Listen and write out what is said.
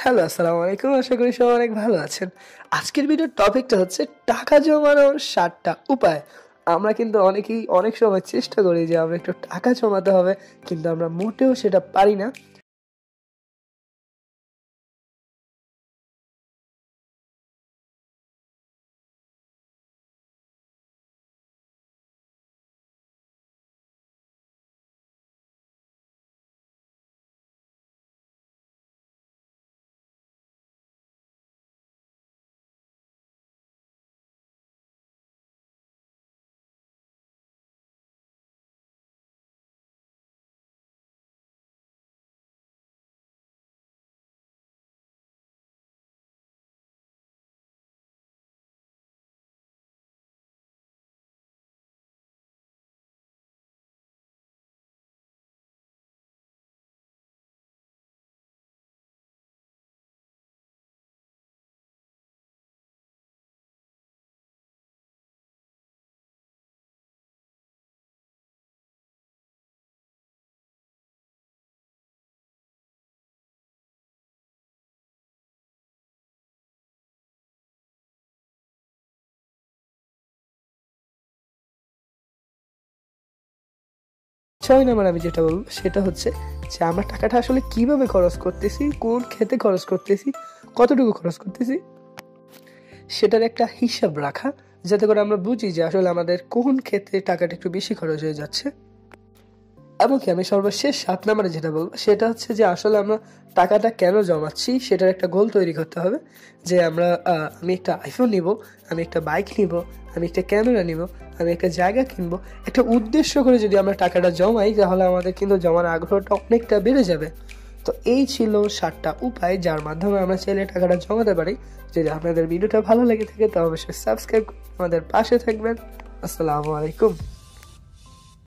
Hello, আসসালামু আলাইকুম। আশা করি সবাই অনেক ভালো আছেন। আজকের ভিডিওর টপিকটা হচ্ছে টাকা জমানোর ৭ টা উপায়। আমরা কিন্তু অনেকেই অনেক সময় চেষ্টা করি যে আমরা একটু টাকা জমাতে হবে, কিন্তু আমরা মোটেও সেটা পারি না। ছয় নাম্বার আমি যেটা বলব সেটা হচ্ছে যে আমরা টাকাটা আসলে কিভাবে খরচ করতেছি, কোন ক্ষেতে খরচ করতেছি, কতটুকু খরচ করতেছি সেটার একটা হিসাব রাখা। যাতে করে আমরা বুঝি যে আসলে আমাদের কোন ক্ষেত্রে টাকাটা একটু বেশি খরচ হয়ে যাচ্ছে। এমনকি আমি সর্বশেষ ৭ নাম্বারে যেটা বলব সেটা হচ্ছে যে আসলে আমরা টাকাটা কেন জমাচ্ছি সেটার একটা গোল তৈরি করতে হবে। যে আমি একটা iPhone নিবো, আমি একটা বাইক নিবো, আমি একটা ক্যামেরা নিবো, আমি একটা জায়গা কিনবো। একটা উদ্দেশ্য করে যদি আমরা টাকাটা জমাই তাহলে আমাদের কিন্তু জমার আগ্রহটা অনেকটা বেড়ে যাবে। তো এই ছিল ৭ টা উপায় যার মাধ্যমে আমরা চাইলে টাকাটা জমাতে পারি। যদি আপনাদের ভিডিওটা ভালো লেগে থাকে তো অবশ্যই সাবস্ক্রাইব করে আমাদের পাশে থাকবেন। আসসালামু আলাইকুম।